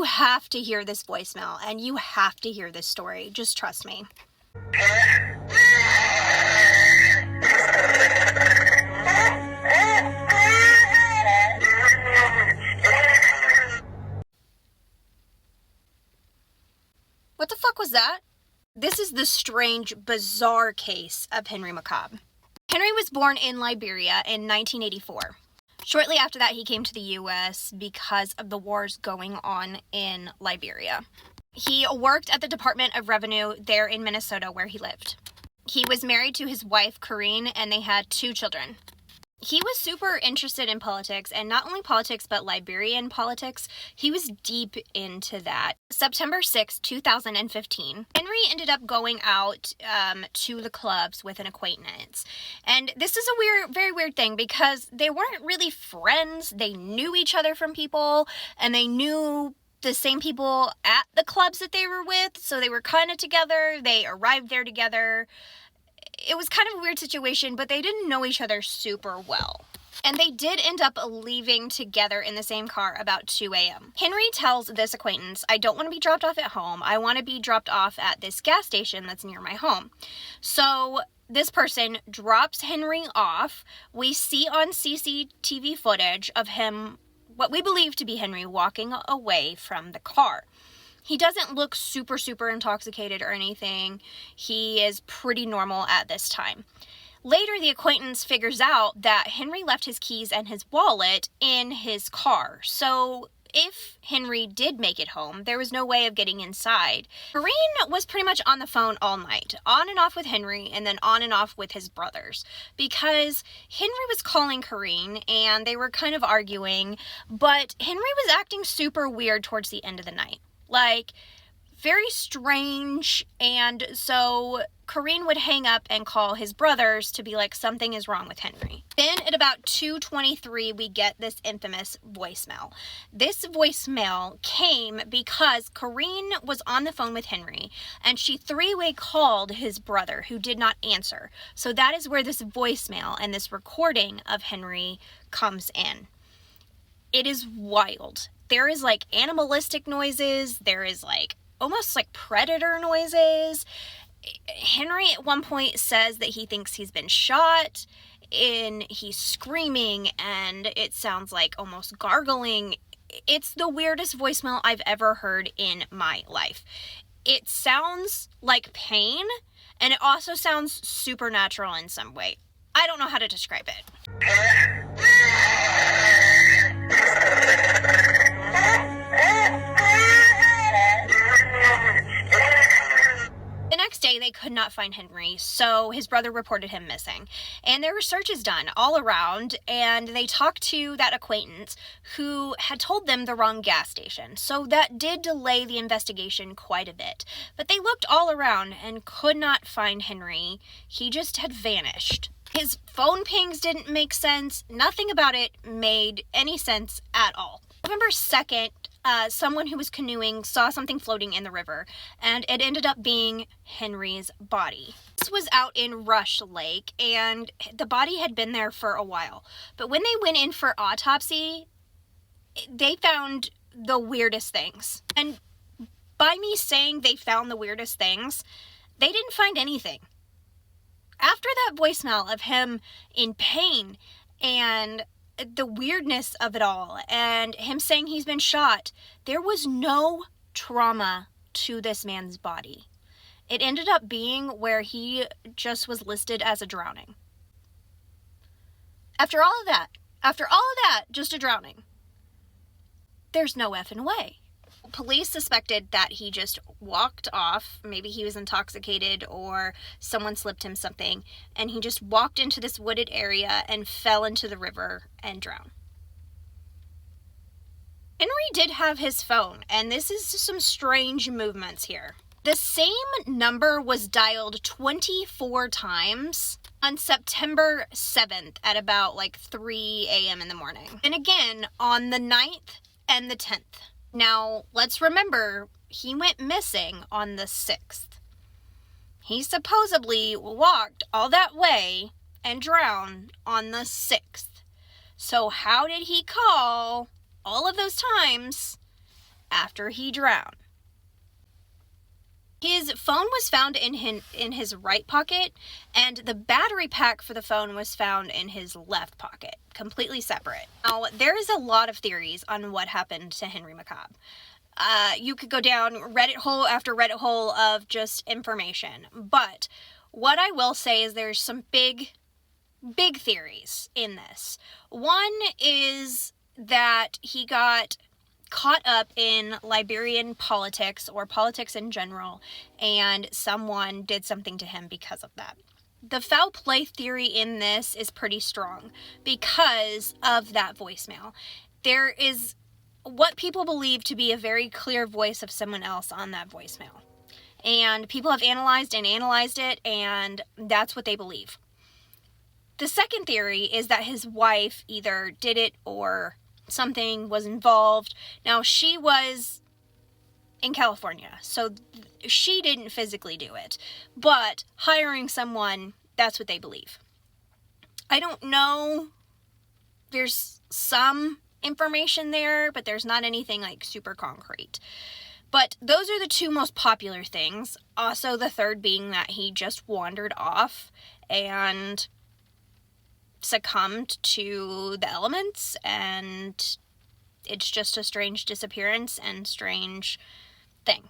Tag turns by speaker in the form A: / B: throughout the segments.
A: have to hear this voicemail, and you have to hear this story. Just trust me. What the fuck was that? This is the strange, bizarre case of Henry McCobb. Henry was born in Liberia in 1984. Shortly after that, he came to the U.S. because of the wars going on in Liberia. He worked at the Department of Revenue there in Minnesota, where he lived. He was married to his wife, Corinne, and they had 2 children. He was super interested in politics, and not only politics, but Liberian politics. He was deep into that. September 6, 2015, Henry ended up going out to the clubs with an acquaintance. And this is a very weird thing, because they weren't really friends. They knew each other from people, and they knew the same people at the clubs that they were with, so they were kind of together. They arrived there together. It was kind of a weird situation, but they didn't know each other super well. And they did end up leaving together in the same car about 2 a.m. Henry tells this acquaintance, I don't want to be dropped off at home. I want to be dropped off at this gas station that's near my home. So this person drops Henry off. We see on CCTV footage of him, what we believe to be Henry, walking away from the car. He doesn't look super intoxicated or anything. He is pretty normal at this time. Later, the acquaintance figures out that Henry left his keys and his wallet in his car. So if Henry did make it home, there was no way of getting inside. Corinne was pretty much on the phone all night, on and off with Henry, and then on and off with his brothers, because Henry was calling Corinne and they were kind of arguing, but Henry was acting super weird towards the end of the night. Like, very strange, and so Corinne would hang up and call his brothers to be like, something is wrong with Henry. Then at about 2:23, we get this infamous voicemail. This voicemail came because Corinne was on the phone with Henry, and she 3-way called his brother, who did not answer. So that is where this voicemail and this recording of Henry comes in. It is wild. There is like animalistic noises. There is like almost like predator noises. Henry at one point says that he thinks he's been shot, and he's screaming, and it sounds like almost gargling. It's the weirdest voicemail I've ever heard in my life. It sounds like pain, and it also sounds supernatural in some way. I don't know how to describe it. The next day, they could not find Henry, so his brother reported him missing. And there were searches done all around, and they talked to that acquaintance who had told them the wrong gas station. So that did delay the investigation quite a bit. But they looked all around and could not find Henry. He just had vanished. His phone pings didn't make sense. Nothing about it made any sense at all. November 2nd, someone who was canoeing saw something floating in the river, and it ended up being Henry's body. This was out in Rush Lake, and the body had been there for a while. But when they went in for autopsy, they found the weirdest things. And by me saying they found the weirdest things, they didn't find anything. After that voicemail of him in pain and the weirdness of it all and him saying he's been shot, there was no trauma to this man's body. It ended up being where he just was listed as a drowning. After all of that, just a drowning. There's no effing way. Police suspected that he just walked off. Maybe he was intoxicated or someone slipped him something, and he just walked into this wooded area and fell into the river and drowned. Henry did have his phone, and this is some strange movements here. The same number was dialed 24 times on September 7th at about like 3 a.m. in the morning. And again on the 9th and the 10th. Now, let's remember, he went missing on the 6th. He supposedly walked all that way and drowned on the 6th. So how did he call all of those times after he drowned. His phone was found in his right pocket, and the battery pack for the phone was found in his left pocket, completely separate. Now, there is a lot of theories on what happened to Henry McCobb. You could go down Reddit hole after Reddit hole of just information, but what I will say is there's some big theories in this. One is that he got caught up in Liberian politics or politics in general, and someone did something to him because of that. The foul play theory in this is pretty strong because of that voicemail. There is what people believe to be a very clear voice of someone else on that voicemail. And people have analyzed it, and that's what they believe. The second theory is that his wife either did it or something was involved. Now, she was in California, so she didn't physically do it, but hiring someone, that's what they believe. I don't know. There's some information there, but there's not anything like super concrete. But those are the two most popular things. Also, the third being that he just wandered off and succumbed to the elements, and it's just a strange disappearance and strange thing.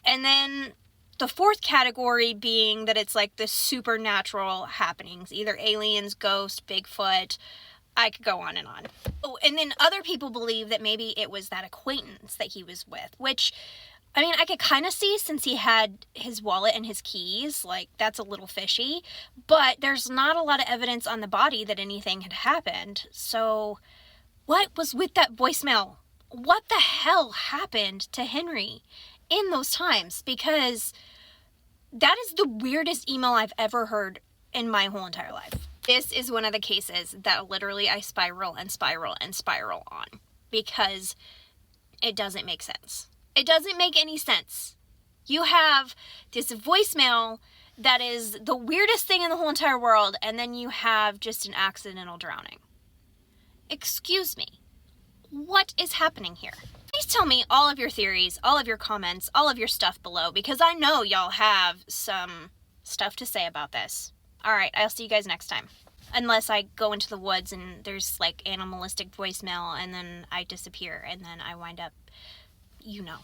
A: And then the fourth category being that it's like the supernatural happenings, either aliens, ghosts, Bigfoot. I could go on and on. Oh, and then other people believe that maybe it was that acquaintance that he was with, which, I mean, I could kind of see since he had his wallet and his keys, like, that's a little fishy, but there's not a lot of evidence on the body that anything had happened. So what was with that voicemail? What the hell happened to Henry in those times? Because that is the weirdest email I've ever heard in my whole entire life. This is one of the cases that literally I spiral and spiral and spiral on because it doesn't make sense. It doesn't make any sense. You have this voicemail that is the weirdest thing in the whole entire world, and then you have just an accidental drowning. Excuse me. What is happening here? Please tell me all of your theories, all of your comments, all of your stuff below, because I know y'all have some stuff to say about this. Alright, I'll see you guys next time. Unless I go into the woods and there's like animalistic voicemail and then I disappear and then I wind up, you know.